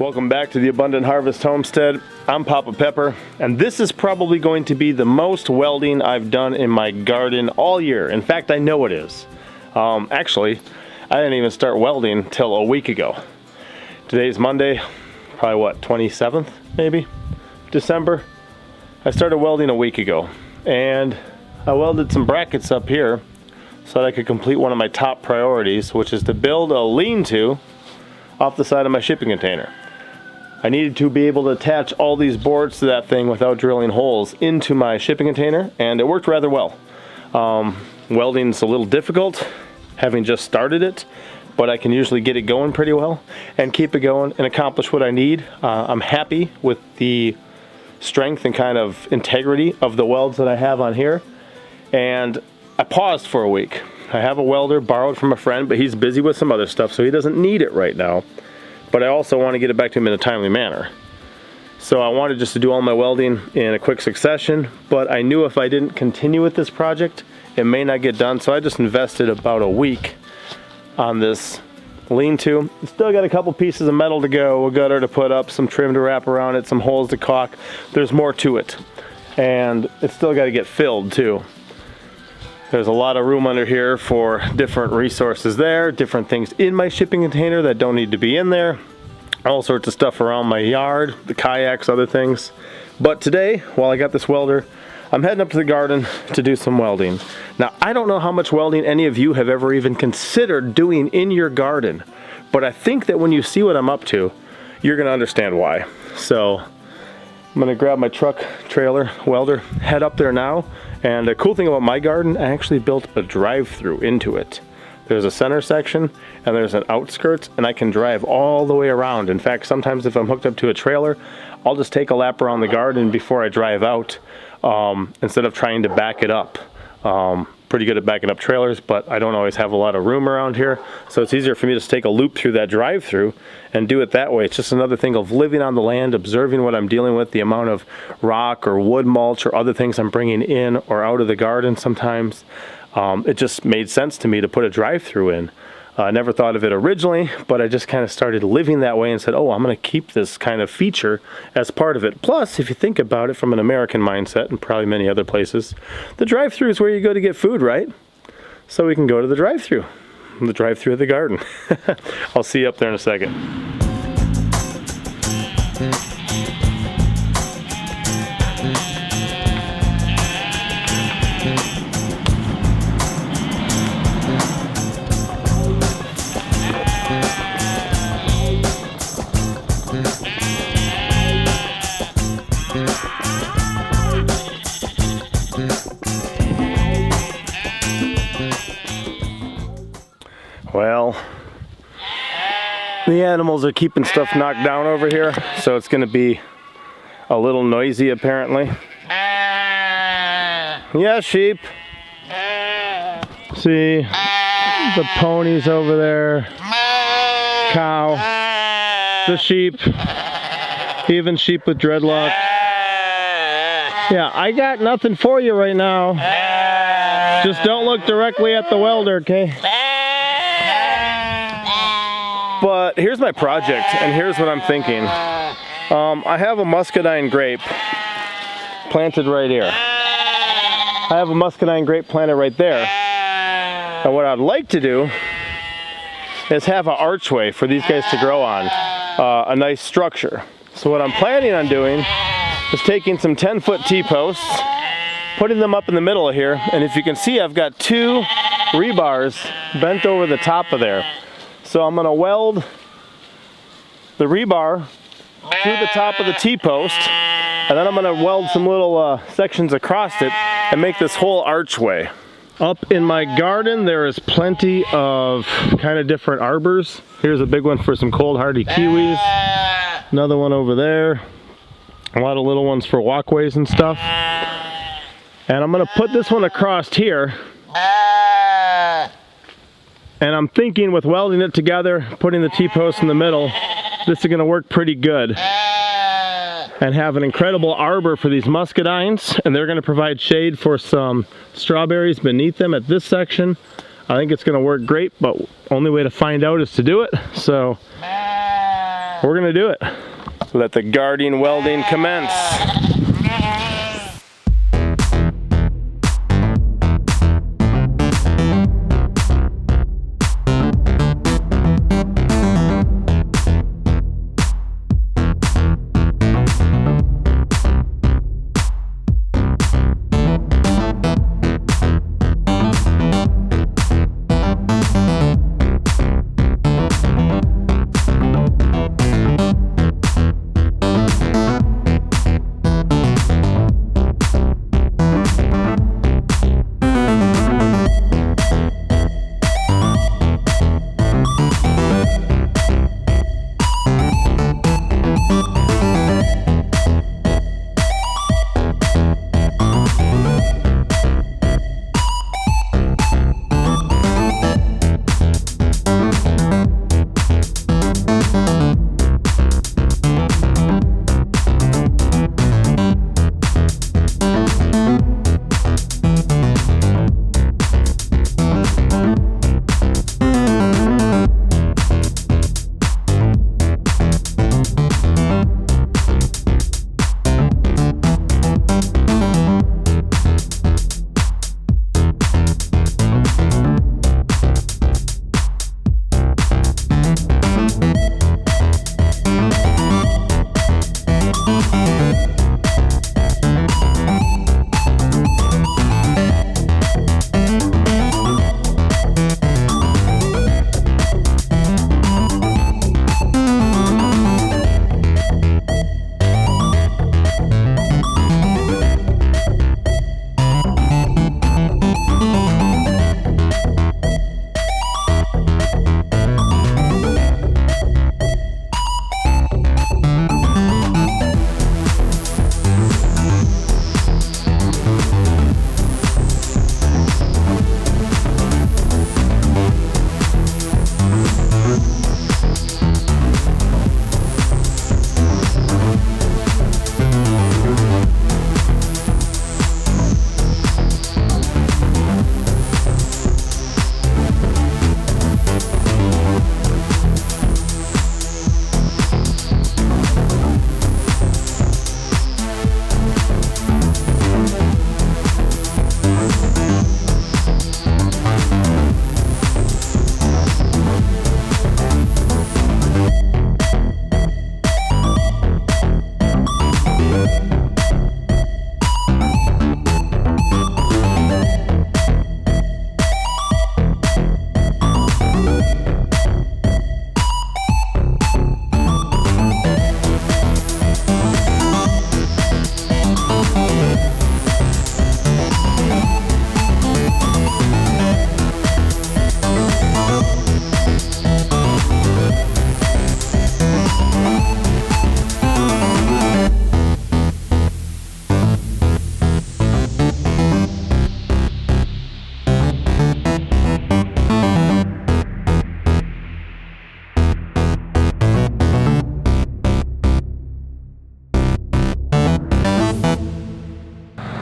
Welcome back to the Abundant Harvest Homestead. I'm Papa Pepper, and this is probably going to be the most welding I've done in my garden all year. In fact, I know it is. Actually, I didn't even start welding till a week ago. Today's Monday, probably what, 27th maybe, December. I started welding a week ago, and I welded some brackets up here so that I could complete one of my top priorities, which is to build a lean-to off the side of my shipping container. I needed to be able to attach all these boards to that thing without drilling holes into my shipping container, and it worked rather well. Welding's a little difficult, having just started it, but I can usually get it going pretty well and keep it going and accomplish what I need. I'm happy with the strength and kind of integrity of the welds that I have on here, and I paused for a week. I have a welder borrowed from a friend, but he's busy with some other stuff, so he doesn't need it right now. But I also want to get it back to him in a timely manner. So I wanted just to do all my welding in a quick succession, but I knew if I didn't continue with this project, it may not get done. So I just invested about a week on this lean-to. Still got a couple pieces of metal to go, a gutter to put up, some trim to wrap around it, some holes to caulk. There's more to it. And it's still got to get filled too. There's a lot of room under here for different resources there, different things in my shipping container that don't need to be in there, all sorts of stuff around my yard, the kayaks, other things. But today, while I got this welder, I'm heading up to the garden to do some welding. Now, I don't know how much welding any of you have ever even considered doing in your garden, but I think that when you see what I'm up to, you're gonna understand why. So I'm gonna grab my truck trailer welder, head up there now. And the cool thing about my garden, I actually built a drive-through into it. There's a center section and there's an outskirts, and I can drive all the way around. In fact, sometimes if I'm hooked up to a trailer, I'll just take a lap around the garden before I drive out, instead of trying to back it up. Pretty good at backing up trailers, but I don't always have a lot of room around here, so it's easier for me to just take a loop through that drive-through and do it that way. It's just another thing of living on the land, observing what I'm dealing with, the amount of rock or wood mulch or other things I'm bringing in or out of the garden sometimes. It just made sense to me to put a drive-through in. I never thought of it originally, but I just kind of started living that way and said, oh, I'm going to keep this kind of feature as part of it. Plus, if you think about it from an American mindset, and probably many other places, the drive-through is where you go to get food, right? So we can go to the drive-through of the garden. I'll see you up there in a second. Well, the animals are keeping stuff knocked down over here, so it's going to be a little noisy apparently. Yeah, sheep. See, the ponies over there, cow, the sheep, even sheep with dreadlocks. Yeah, I got nothing for you right now. Just don't look directly at the welder, okay? But here's my project, and here's what I'm thinking. I have a Muscadine grape planted right here. I have a Muscadine grape planted right there. And what I'd like to do is have an archway for these guys to grow on, a nice structure. So what I'm planning on doing is taking some 10-foot T-posts, putting them up in the middle of here, and if you can see, I've got two rebars bent over the top of there. So I'm going to weld the rebar through the top of the T-post, and then I'm going to weld some little sections across it and make this whole archway. Up in my garden there is plenty of kind of different arbors. Here's a big one for some cold hardy kiwis. Another one over there. A lot of little ones for walkways and stuff. And I'm going to put this one across here. And I'm thinking with welding it together, putting the T-post in the middle, this is going to work pretty good. And have an incredible arbor for these muscadines, and they're going to provide shade for some strawberries beneath them at this section. I think it's going to work great, but only way to find out is to do it. So we're gonna do it. Let the guarding welding commence.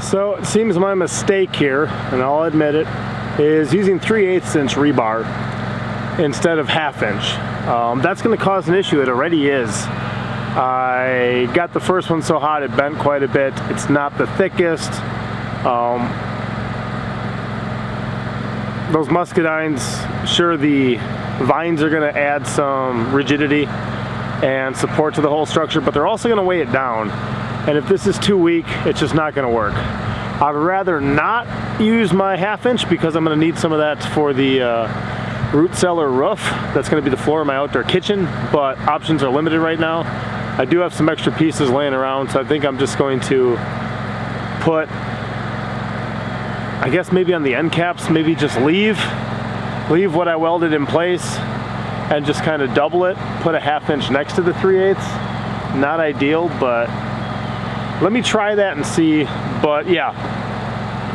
So it seems my mistake here, and I'll admit it, is using 3/8 inch rebar instead of 1/2 inch. That's going to cause an issue. It already is. I got the first one so hot it bent quite a bit. It's not the thickest. Those muscadines, sure, the vines are going to add some rigidity and support to the whole structure, but they're also going to weigh it down. And if this is too weak, it's just not going to work. I'd rather not use my 1/2 inch because I'm going to need some of that for the root cellar roof. That's going to be the floor of my outdoor kitchen, but options are limited right now. I do have some extra pieces laying around, so I think I'm just going to put, I guess maybe on the end caps, maybe just leave what I welded in place and just kind of double it, put a 1/2 inch next to the 3/8. Not ideal, but let me try that and see. But yeah,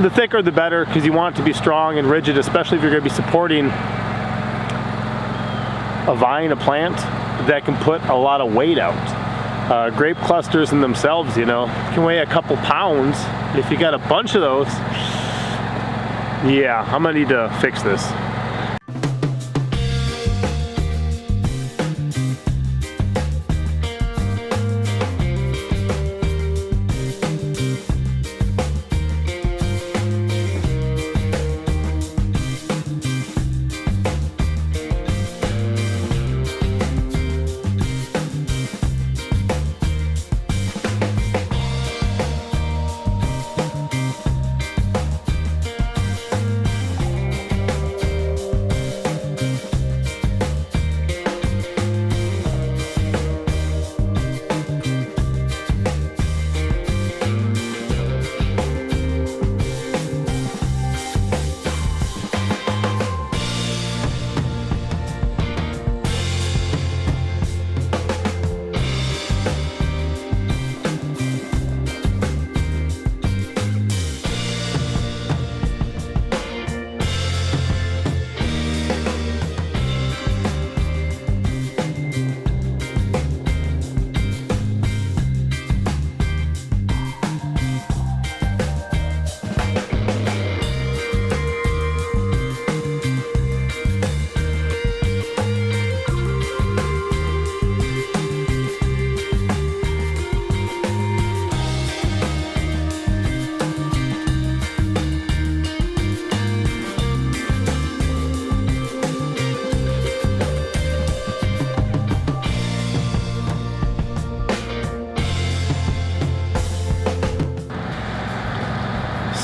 the thicker the better, because you want it to be strong and rigid, especially if you're going to be supporting a vine, a plant that can put a lot of weight out. Grape clusters in themselves, you know, can weigh a couple pounds. If you got a bunch of those, yeah, I'm gonna need to fix this.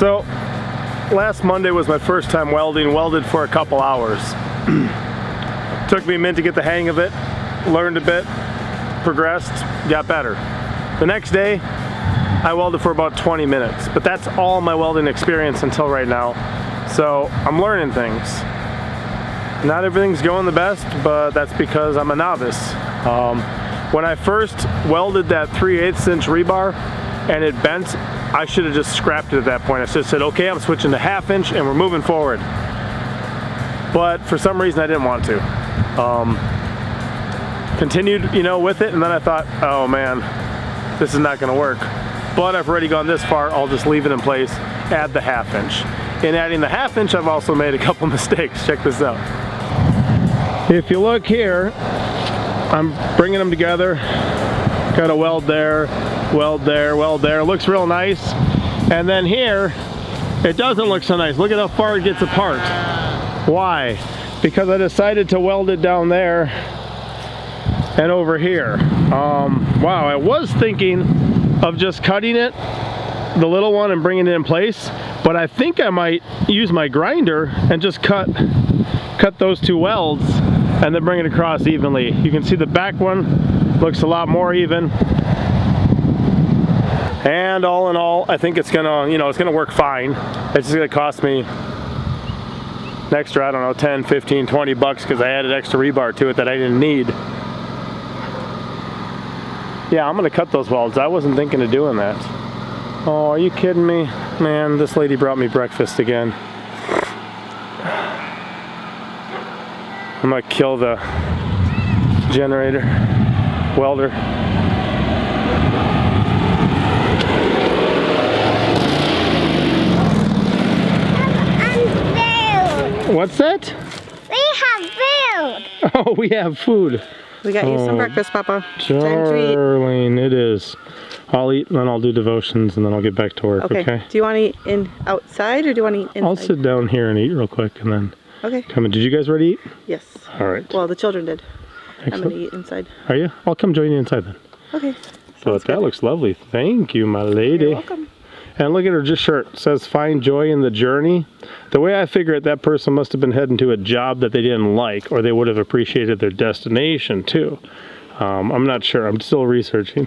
So, last Monday was my first time welding, welded for a couple hours. Took me a minute to get the hang of it, learned a bit, progressed, got better. The next day, I welded for about 20 minutes, but that's all my welding experience until right now. So, I'm learning things. Not everything's going the best, but that's because I'm a novice. When I first welded that 3/8 inch rebar and it bent, I should have just scrapped it at that point. I should have said, okay, I'm switching to 1/2 inch and we're moving forward. But for some reason I didn't want to. Continued, you know, with it, and then I thought, oh man, this is not gonna work. But I've already gone this far, I'll just leave it in place, add the 1/2 inch. In adding the 1/2 inch, I've also made a couple mistakes. Check this out. If you look here, I'm bringing them together. Got a weld there, weld there, weld there. Looks real nice. And then here, it doesn't look so nice. Look at how far it gets apart. Why? Because I decided to weld it down there and over here. Wow, I was thinking of just cutting it, the little one, and bringing it in place, but I think I might use my grinder and just cut those two welds and then bring it across evenly. You can see the back one looks a lot more even. And all in all, I think it's gonna, you know, it's gonna work fine. It's just gonna cost me an extra, I don't know, 10, 15, 20 bucks because I added extra rebar to it that I didn't need. Yeah, I'm gonna cut those welds. I wasn't thinking of doing that. Oh, are you kidding me? Man, this lady brought me breakfast again. I'm gonna kill the generator, welder. What's that? We have food. Oh, we have food. We got you some breakfast, Papa. Darling, it is. I'll eat and then I'll do devotions and then I'll get back to work, okay? Do you want to eat outside or do you want to eat inside? I'll sit down here and eat real quick and then come in. Did you guys already eat? Yes. All right. Well, the children did. Excellent. I'm going to eat inside. Are you? I'll come join you inside then. Okay. So that looks lovely. Thank you, my lady. You're welcome. And look at her shirt. It says, find joy in the journey. The way I figure it, that person must have been heading to a job that they didn't like, or they would have appreciated their destination too. I'm not sure. I'm still researching.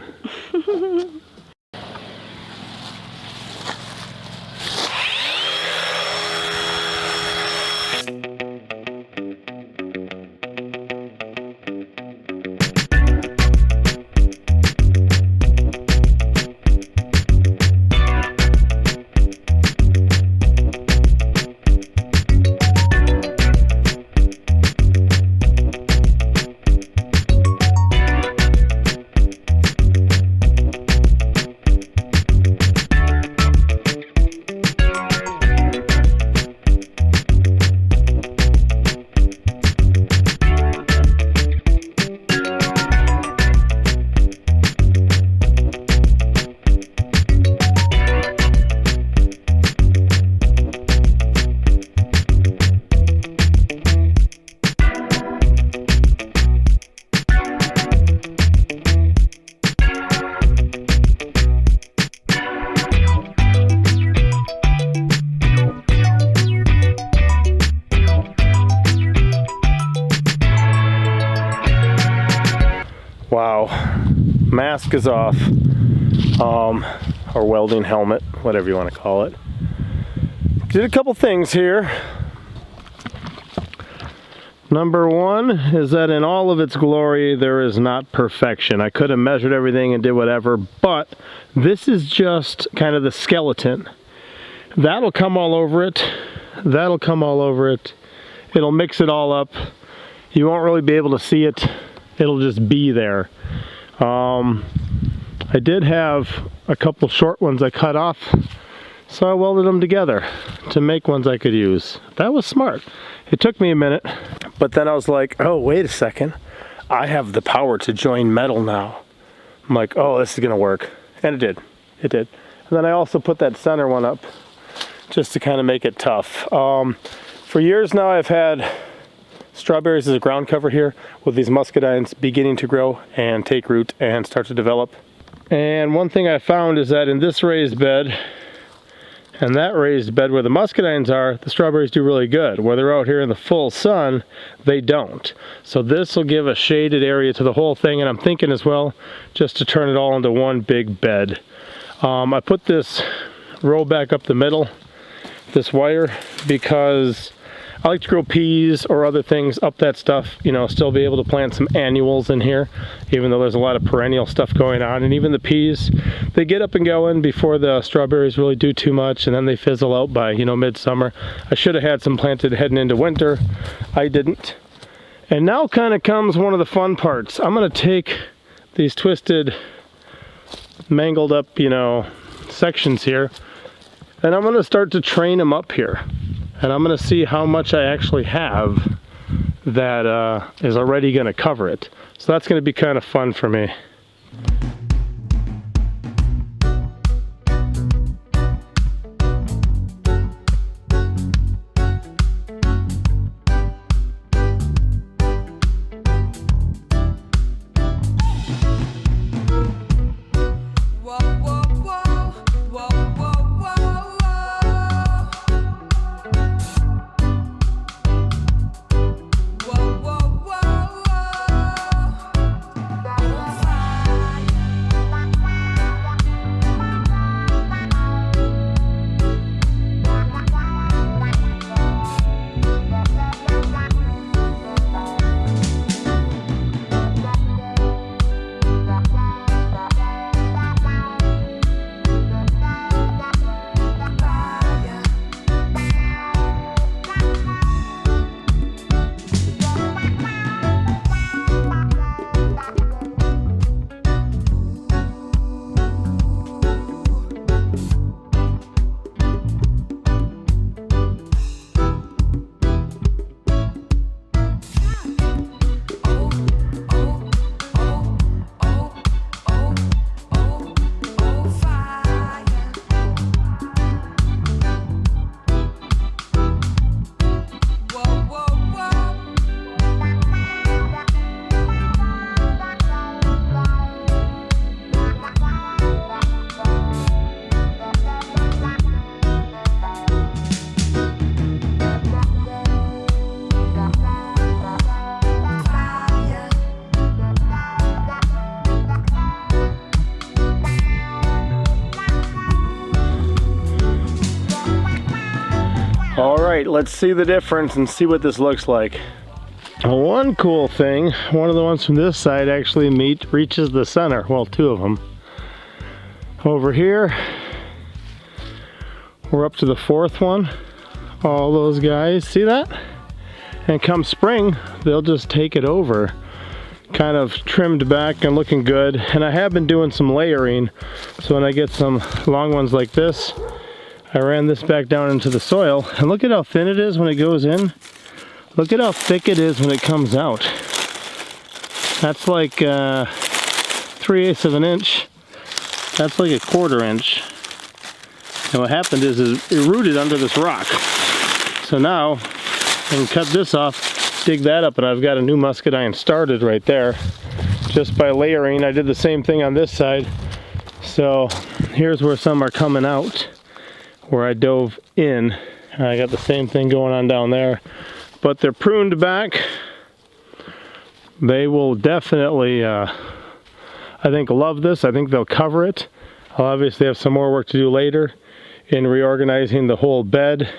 Wow, mask is off, or welding helmet, whatever you want to call it. Did a couple things here. Number one is that in all of its glory, there is not perfection. I could have measured everything and did whatever, but this is just kind of the skeleton. That'll come all over it. That'll come all over it. It'll mix it all up. You won't really be able to see it. It'll just be there. I did have a couple short ones I cut off, so I welded them together to make ones I could use. That was smart. It took me a minute, but then I was like, oh, wait a second. I have the power to join metal now. I'm like, oh, this is gonna work. And it did. It did. And then I also put that center one up just to kind of make it tough. For years now, I've had strawberries as a ground cover here with these muscadines beginning to grow and take root and start to develop. And one thing I found is that in this raised bed, And that raised bed where the muscadines are, the strawberries do really good. Where they're out here in the full sun, they don't. So this will give a shaded area to the whole thing, and I'm thinking as well just to turn it all into one big bed. I put this row back up the middle, this wire, because I like to grow peas or other things up that stuff, you know, still be able to plant some annuals in here, even though there's a lot of perennial stuff going on. And even the peas, they get up and going before the strawberries really do too much, and then they fizzle out by, you know, midsummer. I should have had some planted heading into winter. I didn't. And now kind of comes one of the fun parts. I'm going to take these twisted, mangled up, you know, sections here, and I'm going to start to train them up here. And I'm going to see how much I actually have that is already going to cover it. So that's going to be kind of fun for me. All right, let's see the difference and see what this looks like. One cool thing, one of the ones from this side actually reaches the center. Well, two of them. Over here, we're up to the fourth one. All those guys, see that? And come spring, they'll just take it over. Kind of trimmed back and looking good. And I have been doing some layering, so when I get some long ones like this, I ran this back down into the soil, and look at how thin it is when it goes in. Look at how thick it is when it comes out. That's like 3/8 of an inch. That's like 1/4 inch. And what happened is it rooted under this rock. So now I can cut this off, dig that up, and I've got a new muscadine started right there. Just by layering, I did the same thing on this side. So here's where some are coming out, where I dove in. I got the same thing going on down there, but they're pruned back. They will definitely, I think, love this. I think they'll cover it. I'll obviously have some more work to do later in reorganizing the whole bed,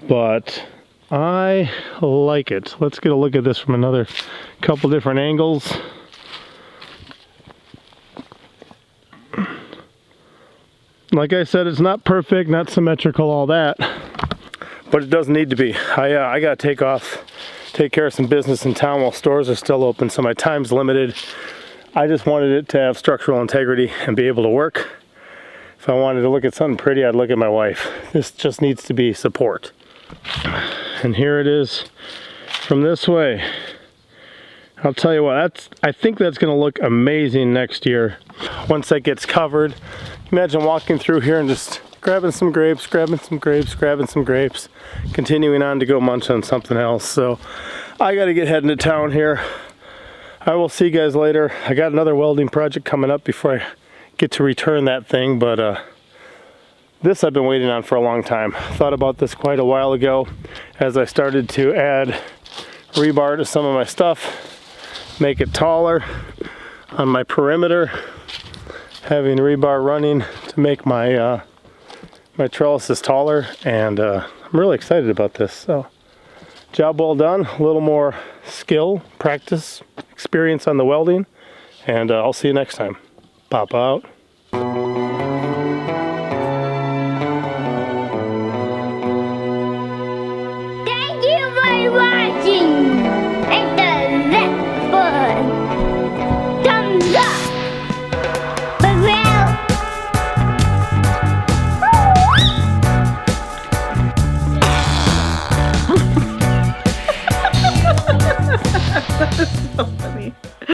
but I like it. Let's get a look at this from another couple different angles. Like I said, it's not perfect, not symmetrical, all that, but it doesn't need to be. I gotta take care of some business in town while stores are still open, so my time's limited. I just wanted it to have structural integrity and be able to work. If I wanted to look at something pretty, I'd look at my wife. This just needs to be support. And here it is from this way. I'll tell you what, I think that's gonna look amazing next year. Once that gets covered, imagine walking through here and just grabbing some grapes, grabbing some grapes, grabbing some grapes, continuing on to go munch on something else. So I gotta get heading to town here. I will see you guys later. I got another welding project coming up before I get to return that thing, but This I've been waiting on for a long time. Thought about this quite a while ago as I started to add rebar to some of my stuff, make it taller on my perimeter, having rebar running to make my my trellises taller, and I'm really excited about this. So job well done. A little more skill, practice, experience on the welding, and I'll see you next time. Pop out.